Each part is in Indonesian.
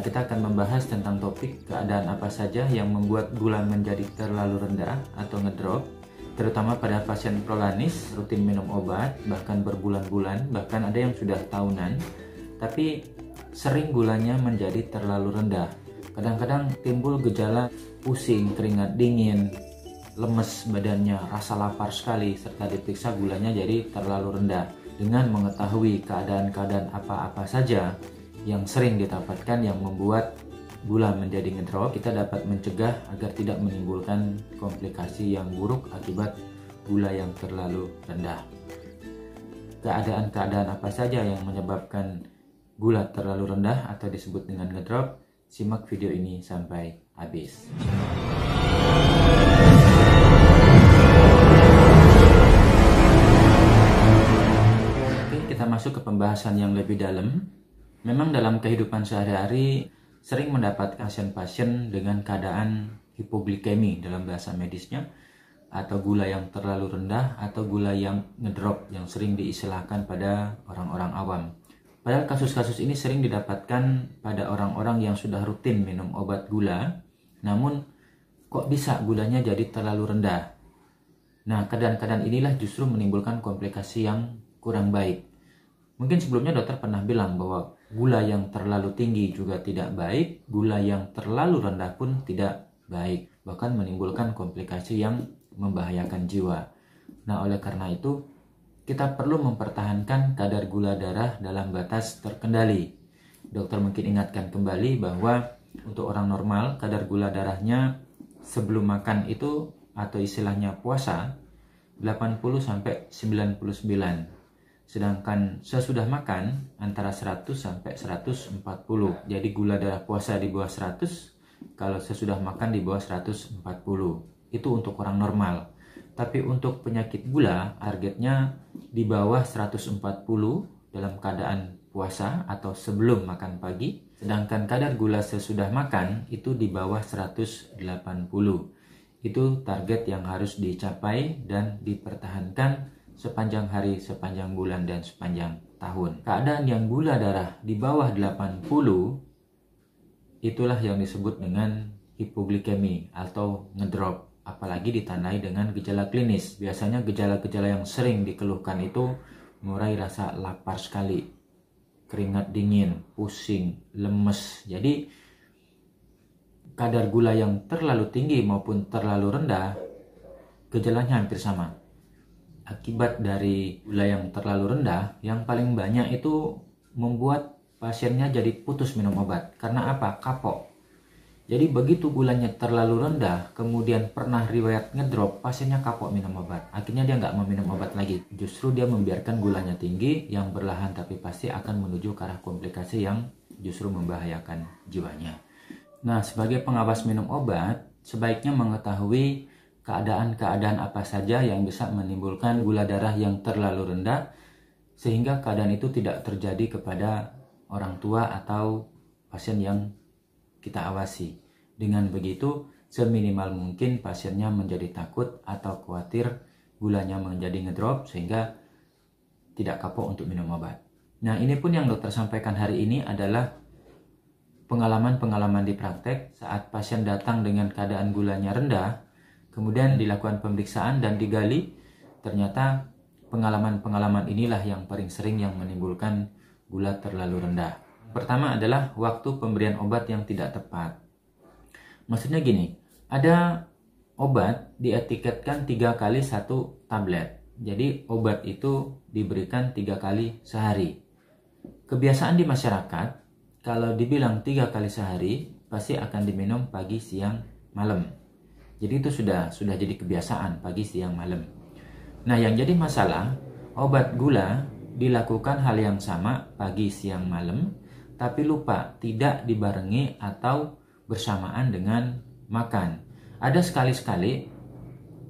kita akan membahas tentang topik keadaan apa saja yang membuat gula menjadi terlalu rendah atau ngedrop, terutama pada pasien prolanis, rutin minum obat, bahkan berbulan-bulan, bahkan ada yang sudah tahunan, tapi sering gulanya menjadi terlalu rendah. Kadang-kadang timbul gejala pusing, keringat dingin, lemes badannya, rasa lapar sekali, serta diperiksa gulanya jadi terlalu rendah. Dengan mengetahui keadaan-keadaan apa-apa saja yang sering didapatkan yang membuat gula menjadi ngedrop, kita dapat mencegah agar tidak menimbulkan komplikasi yang buruk akibat gula yang terlalu rendah. Keadaan-keadaan apa saja yang menyebabkan gula terlalu rendah atau disebut dengan ngedrop? Simak video ini sampai habis. Kita masuk ke pembahasan yang lebih dalam. Memang dalam kehidupan sehari-hari sering mendapat pasien-pasien dengan keadaan hipoglikemi dalam bahasa medisnya, atau gula yang terlalu rendah atau gula yang ngedrop yang sering diistilahkan pada orang-orang awam. Padahal kasus-kasus ini sering didapatkan pada orang-orang yang sudah rutin minum obat gula, namun kok bisa gulanya jadi terlalu rendah? Nah, keadaan-keadaan inilah justru menimbulkan komplikasi yang kurang baik. Mungkin sebelumnya dokter pernah bilang bahwa gula yang terlalu tinggi juga tidak baik, gula yang terlalu rendah pun tidak baik, bahkan menimbulkan komplikasi yang membahayakan jiwa. Nah, oleh karena itu, kita perlu mempertahankan kadar gula darah dalam batas terkendali. Dokter mungkin ingatkan kembali bahwa untuk orang normal, kadar gula darahnya sebelum makan itu, atau istilahnya puasa, 80-99. Sedangkan sesudah makan antara 100 sampai 140. Jadi gula darah puasa di bawah 100, kalau sesudah makan di bawah 140. Itu untuk orang normal. Tapi untuk penyakit gula, targetnya di bawah 140 dalam keadaan puasa atau sebelum makan pagi. Sedangkan kadar gula sesudah makan itu di bawah 180. Itu target yang harus dicapai dan dipertahankan sepanjang hari, sepanjang bulan, dan sepanjang tahun. Keadaan yang gula darah di bawah 80, itulah yang disebut dengan hipoglikemi atau ngedrop. Apalagi ditandai dengan gejala klinis. Biasanya gejala-gejala yang sering dikeluhkan itu mulai rasa lapar sekali, keringat dingin, pusing, lemes. Jadi kadar gula yang terlalu tinggi maupun terlalu rendah, gejalanya hampir sama. Akibat dari gula yang terlalu rendah, yang paling banyak itu membuat pasiennya jadi putus minum obat. Karena apa? Kapok. Jadi begitu gulanya terlalu rendah, kemudian pernah riwayat ngedrop, pasiennya kapok minum obat. Akhirnya dia nggak mau minum obat lagi. Justru dia membiarkan gulanya tinggi, yang perlahan tapi pasti akan menuju ke arah komplikasi yang justru membahayakan jiwanya. Nah, sebagai pengawas minum obat, sebaiknya mengetahui keadaan-keadaan apa saja yang bisa menimbulkan gula darah yang terlalu rendah, sehingga keadaan itu tidak terjadi kepada orang tua atau pasien yang kita awasi. Dengan begitu, seminimal mungkin pasiennya menjadi takut atau khawatir gulanya menjadi ngedrop sehingga tidak kapok untuk minum obat. Nah, ini pun yang dokter sampaikan hari ini adalah pengalaman-pengalaman di praktek saat pasien datang dengan keadaan gulanya rendah, kemudian dilakukan pemeriksaan dan digali, ternyata pengalaman-pengalaman inilah yang paling sering yang menimbulkan gula terlalu rendah. Pertama adalah waktu pemberian obat yang tidak tepat. Maksudnya gini, ada obat dietiketkan 3 kali 1 tablet. Jadi obat itu diberikan 3 kali sehari. Kebiasaan di masyarakat, kalau dibilang 3 kali sehari, pasti akan diminum pagi, siang, malam. Jadi itu sudah jadi kebiasaan, pagi, siang, malam. Nah, yang jadi masalah, obat gula dilakukan hal yang sama pagi, siang, malam, tapi lupa tidak dibarengi atau bersamaan dengan makan. Ada sekali-sekali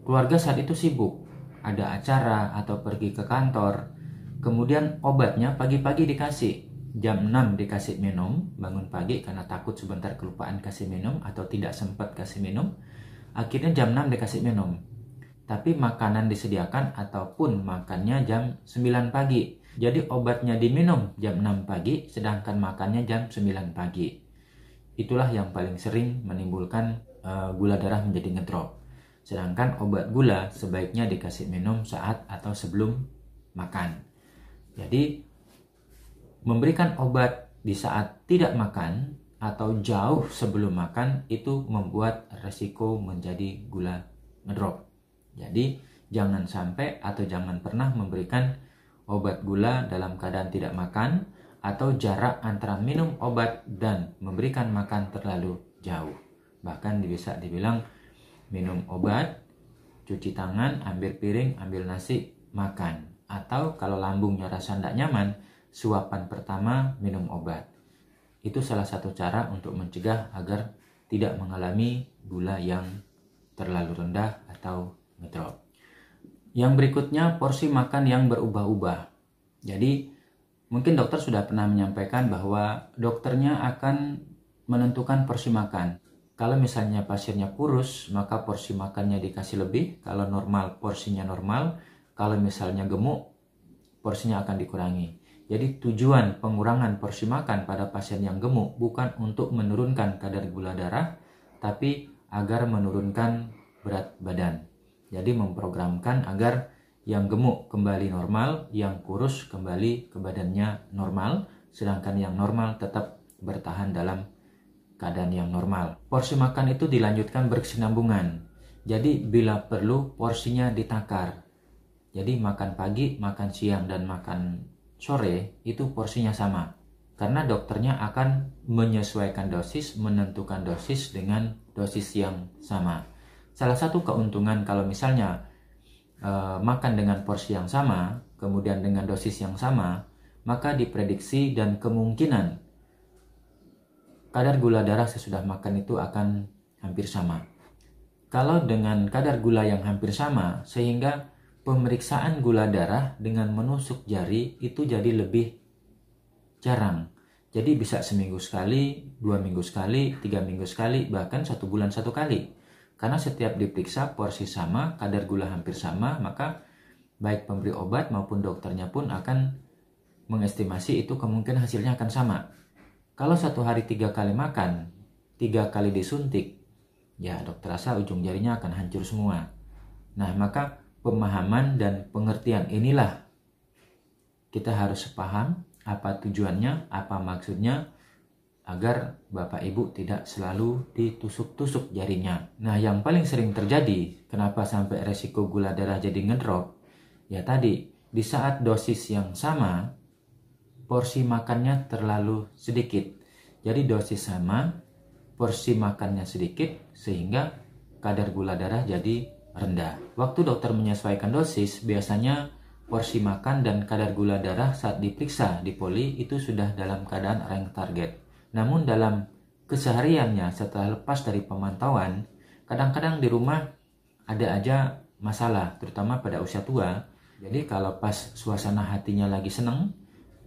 keluarga saat itu sibuk, ada acara atau pergi ke kantor, kemudian obatnya pagi-pagi dikasih. Jam 6 dikasih minum, bangun pagi karena takut sebentar kelupaan kasih minum atau tidak sempat kasih minum. Akhirnya jam 6 dikasih minum. Tapi makanan disediakan ataupun makannya jam 9 pagi. Jadi obatnya diminum jam 6 pagi, sedangkan makannya jam 9 pagi. itulah yang paling sering menimbulkan gula darah menjadi ngedrop. Sedangkan obat gula sebaiknya dikasih minum saat atau sebelum makan. Jadi memberikan obat di saat tidak makan atau jauh sebelum makan itu membuat resiko menjadi gula ngedrop. Jadi jangan sampai atau jangan pernah memberikan obat gula dalam keadaan tidak makan atau jarak antara minum obat dan memberikan makan terlalu jauh. Bahkan bisa dibilang minum obat, cuci tangan, ambil piring, ambil nasi, makan. Atau kalau lambungnya rasa tidak nyaman, suapan pertama minum obat. Itu salah satu cara untuk mencegah agar tidak mengalami gula yang terlalu rendah atau ngedrop. Yang berikutnya, porsi makan yang berubah-ubah. Jadi mungkin dokter sudah pernah menyampaikan bahwa dokternya akan menentukan porsi makan. Kalau misalnya pasiennya kurus, maka porsi makannya dikasih lebih. Kalau normal, porsinya normal. Kalau misalnya gemuk, porsinya akan dikurangi. Jadi tujuan pengurangan porsi makan pada pasien yang gemuk bukan untuk menurunkan kadar gula darah, tapi agar menurunkan berat badan. Jadi memprogramkan agar yang gemuk kembali normal, yang kurus kembali ke badannya normal, sedangkan yang normal tetap bertahan dalam keadaan yang normal. Porsi makan itu dilanjutkan berkesinambungan. Jadi bila perlu porsinya ditakar. Jadi makan pagi, makan siang, dan makan sore itu porsinya sama. Karena dokternya akan menyesuaikan dosis, menentukan dosis dengan dosis yang sama. Salah satu keuntungan kalau misalnya makan dengan porsi yang sama, kemudian dengan dosis yang sama, maka diprediksi dan kemungkinan kadar gula darah sesudah makan itu akan hampir sama. Kalau dengan kadar gula yang hampir sama, sehingga pemeriksaan gula darah dengan menusuk jari itu jadi lebih jarang. Jadi bisa seminggu sekali, 2 minggu sekali, 3 minggu sekali, bahkan 1 bulan 1 kali. Karena setiap diperiksa porsi sama, kadar gula hampir sama, maka baik pemberi obat maupun dokternya pun akan mengestimasi itu kemungkinan hasilnya akan sama. Kalau 1 hari 3 kali makan, 3 kali disuntik, ya dokter rasa ujung jarinya akan hancur semua. Nah, maka pemahaman dan pengertian inilah kita harus paham apa tujuannya, apa maksudnya, agar Bapak Ibu tidak selalu ditusuk-tusuk jarinya. Nah, yang paling sering terjadi, kenapa sampai resiko gula darah jadi ngedrop? Ya tadi, di saat dosis yang sama, porsi makannya terlalu sedikit. Jadi dosis sama, porsi makannya sedikit, sehingga kadar gula darah jadi rendah. Waktu dokter menyesuaikan dosis, biasanya porsi makan dan kadar gula darah saat diperiksa di poli itu sudah dalam keadaan rank target. Namun dalam kesehariannya setelah lepas dari pemantauan, kadang-kadang di rumah ada aja masalah, terutama pada usia tua. Jadi kalau pas suasana hatinya lagi seneng,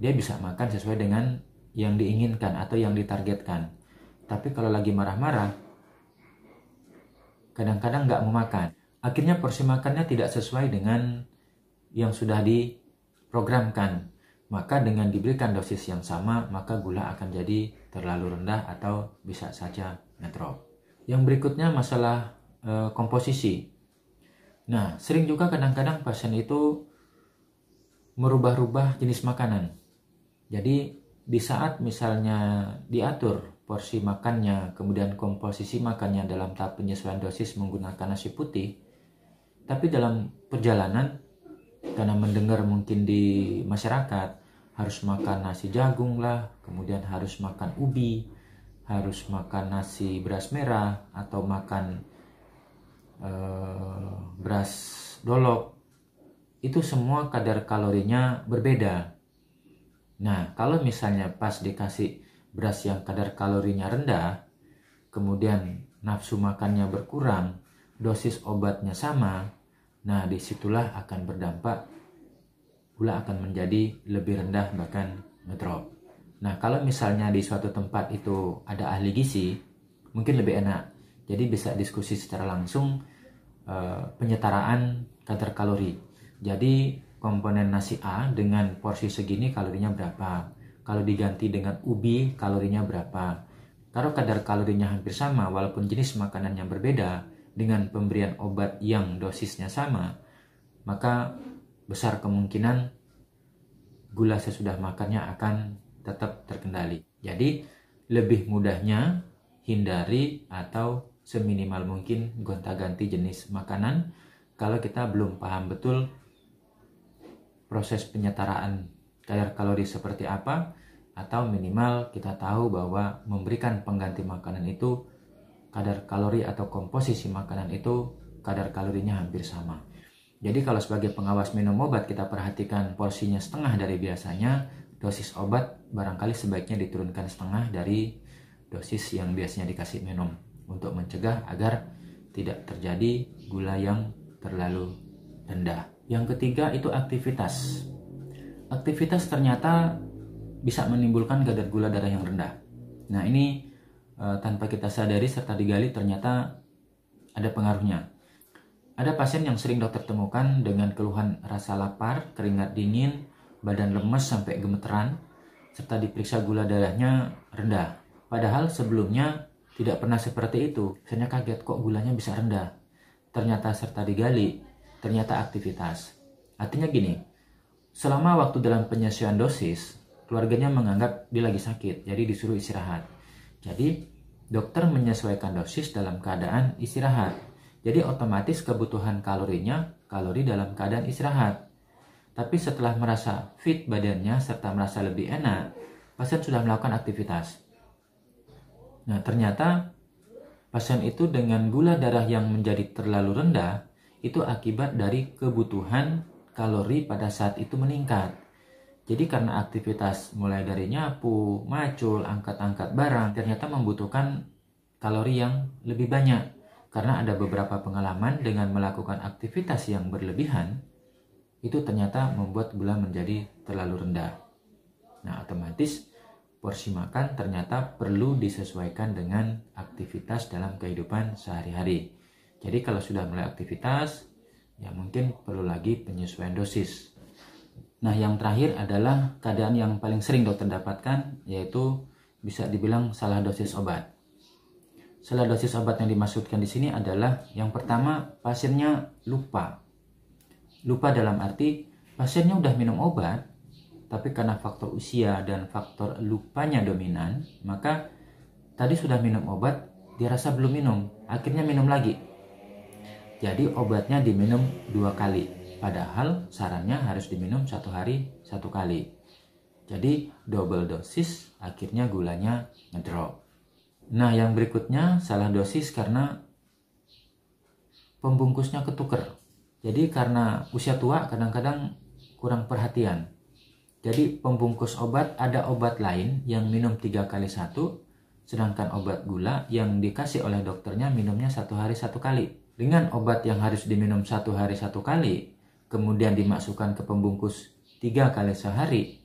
dia bisa makan sesuai dengan yang diinginkan atau yang ditargetkan. Tapi kalau lagi marah-marah, kadang-kadang nggak mau makan. Akhirnya porsi makannya tidak sesuai dengan yang sudah diprogramkan. Maka dengan diberikan dosis yang sama, maka gula akan jadi terlalu rendah atau bisa saja ngedrop. Yang berikutnya masalah komposisi. Nah, sering juga kadang-kadang pasien itu merubah-rubah jenis makanan. Jadi di saat misalnya diatur porsi makannya, kemudian komposisi makannya dalam tahap penyesuaian dosis menggunakan nasi putih, tapi dalam perjalanan karena mendengar mungkin di masyarakat harus makan nasi jagung lah, kemudian harus makan ubi, harus makan nasi beras merah, atau makan beras dolok, itu semua kadar kalorinya berbeda. Nah, kalau misalnya pas dikasih beras yang kadar kalorinya rendah, kemudian nafsu makannya berkurang, dosis obatnya sama, nah disitulah akan berdampak gula akan menjadi lebih rendah, bahkan ngedrop. Nah, kalau misalnya di suatu tempat itu ada ahli gizi, mungkin lebih enak. Jadi bisa diskusi secara langsung penyetaraan kadar kalori. Jadi komponen nasi A dengan porsi segini kalorinya berapa, kalau diganti dengan ubi kalorinya berapa, Kalau kadar kalorinya hampir sama walaupun jenis makanannya berbeda dengan pemberian obat yang dosisnya sama, maka besar kemungkinan gula sesudah makannya akan tetap terkendali. Jadi lebih mudahnya hindari atau seminimal mungkin gonta-ganti jenis makanan kalau kita belum paham betul proses penyetaraan kadar kalori seperti apa, atau minimal kita tahu bahwa memberikan pengganti makanan itu kadar kalori atau komposisi makanan itu kadar kalorinya hampir sama. Jadi kalau sebagai pengawas minum obat kita perhatikan porsinya setengah dari biasanya, dosis obat barangkali sebaiknya diturunkan setengah dari dosis yang biasanya dikasih minum untuk mencegah agar tidak terjadi gula yang terlalu rendah. Yang ketiga itu aktivitas. Aktivitas ternyata bisa menimbulkan kadar gula darah yang rendah. Nah ini tanpa kita sadari serta digali ternyata ada pengaruhnya. Ada pasien yang sering dokter temukan dengan keluhan rasa lapar, keringat dingin, badan lemes sampai gemeteran, serta diperiksa gula darahnya rendah. Padahal sebelumnya tidak pernah seperti itu. Saya kaget kok gulanya bisa rendah. Ternyata serta digali, ternyata aktivitas. Artinya gini, selama waktu dalam penyesuaian dosis, keluarganya menganggap dia lagi sakit, jadi disuruh istirahat. Jadi dokter menyesuaikan dosis dalam keadaan istirahat. Jadi otomatis kebutuhan kalorinya kalori dalam keadaan istirahat. Tapi setelah merasa fit badannya serta merasa lebih enak, pasien sudah melakukan aktivitas. Nah ternyata pasien itu dengan gula darah yang menjadi terlalu rendah itu akibat dari kebutuhan kalori pada saat itu meningkat. Jadi karena aktivitas mulai dari nyapu, macul, angkat-angkat barang ternyata membutuhkan kalori yang lebih banyak. Karena ada beberapa pengalaman dengan melakukan aktivitas yang berlebihan, itu ternyata membuat gula menjadi terlalu rendah. Nah, otomatis porsi makan ternyata perlu disesuaikan dengan aktivitas dalam kehidupan sehari-hari. Jadi kalau sudah mulai aktivitas, ya mungkin perlu lagi penyesuaian dosis. Nah, yang terakhir adalah keadaan yang paling sering dokter dapatkan, yaitu bisa dibilang salah dosis obat. Salah dosis obat yang dimaksudkan di sini adalah yang pertama, pasiennya lupa. Lupa dalam arti pasiennya udah minum obat, tapi karena faktor usia dan faktor lupanya dominan, maka tadi sudah minum obat, dia rasa belum minum, akhirnya minum lagi. Jadi obatnya diminum 2 kali, padahal sarannya harus diminum 1 hari 1 kali. Jadi double dosis, akhirnya gulanya ngedrop. Nah yang berikutnya salah dosis karena pembungkusnya ketuker. Jadi karena usia tua kadang-kadang kurang perhatian. Jadi pembungkus obat ada obat lain yang minum 3 kali 1, sedangkan obat gula yang dikasih oleh dokternya minumnya 1 hari 1 kali. Dengan obat yang harus diminum 1 hari 1 kali, kemudian dimasukkan ke pembungkus 3 kali sehari,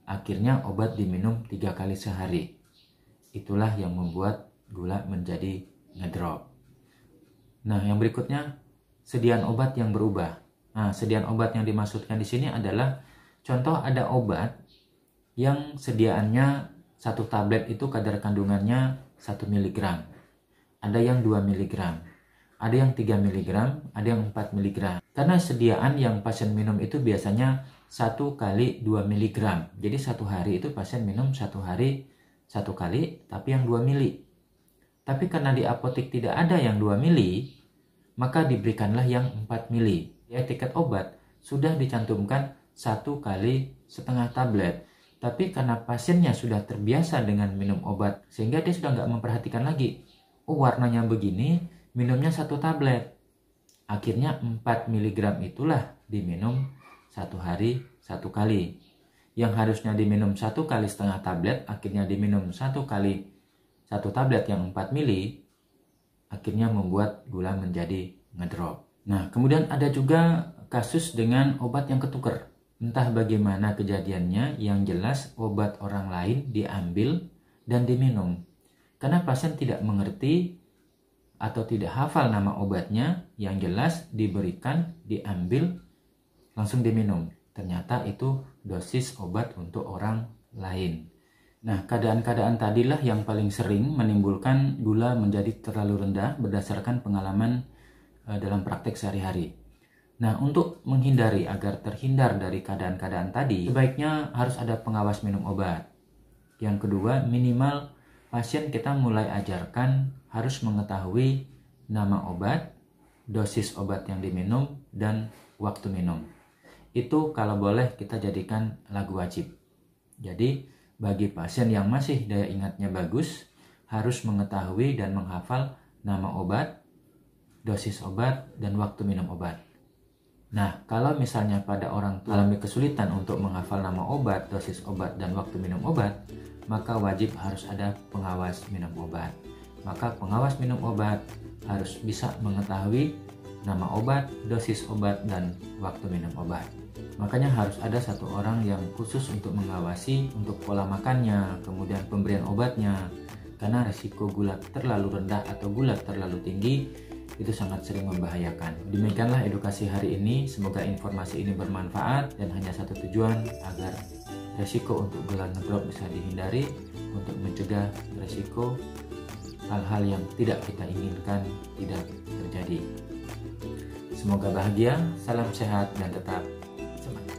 akhirnya obat diminum 3 kali sehari. Itulah yang membuat gula menjadi ngedrop. Nah, yang berikutnya sediaan obat yang berubah. Nah, sediaan obat yang dimaksudkan di sini adalah contoh ada obat yang sediaannya 1 tablet itu kadar kandungannya 1 mg. Ada yang 2 mg, ada yang 3 mg, ada yang 4 mg. Karena sediaan yang pasien minum itu biasanya 1 kali 2 mg. Jadi 1 hari itu pasien minum 1 hari 1 kali, tapi yang 2 mili. Tapi karena di apotek tidak ada yang 2 mili, maka diberikanlah yang 4 mili. Di etiket obat sudah dicantumkan 1 kali setengah tablet. Tapi karena pasiennya sudah terbiasa dengan minum obat, sehingga dia sudah nggak memperhatikan lagi. Oh warnanya begini, minumnya 1 tablet. Akhirnya 4 mg itulah diminum 1 hari 1 kali. Yang harusnya diminum 1 kali setengah tablet, akhirnya diminum 1 kali 1 tablet yang 4 mili, akhirnya membuat gula menjadi ngedrop. Nah, kemudian ada juga kasus dengan obat yang ketuker. Entah bagaimana kejadiannya, yang jelas obat orang lain diambil dan diminum. Karena pasien tidak mengerti atau tidak hafal nama obatnya, yang jelas diberikan, diambil, langsung diminum. Ternyata itu dosis obat untuk orang lain. Nah, keadaan-keadaan tadilah yang paling sering menimbulkan gula menjadi terlalu rendah berdasarkan pengalaman dalam praktek sehari-hari. Nah, untuk menghindari agar terhindar dari keadaan-keadaan tadi, sebaiknya harus ada pengawas minum obat. Yang kedua, minimal pasien kita mulai ajarkan harus mengetahui nama obat, dosis obat yang diminum, dan waktu minum. Itu kalau boleh kita jadikan lagu wajib. Jadi, bagi pasien yang masih daya ingatnya bagus, harus mengetahui dan menghafal nama obat, dosis obat, dan waktu minum obat. Nah, kalau misalnya pada orang tua alami kesulitan untuk menghafal nama obat, dosis obat, dan waktu minum obat, maka wajib harus ada pengawas minum obat. Maka pengawas minum obat harus bisa mengetahui nama obat, dosis obat, dan waktu minum obat. Makanya harus ada satu orang yang khusus untuk mengawasi untuk pola makannya, kemudian pemberian obatnya. Karena resiko gula terlalu rendah atau gula terlalu tinggi itu sangat sering membahayakan. Demikianlah edukasi hari ini. Semoga informasi ini bermanfaat dan hanya satu tujuan, agar resiko untuk gula ngedrop bisa dihindari, untuk mencegah resiko hal-hal yang tidak kita inginkan tidak terjadi. Semoga bahagia, salam sehat, dan tetap semangat.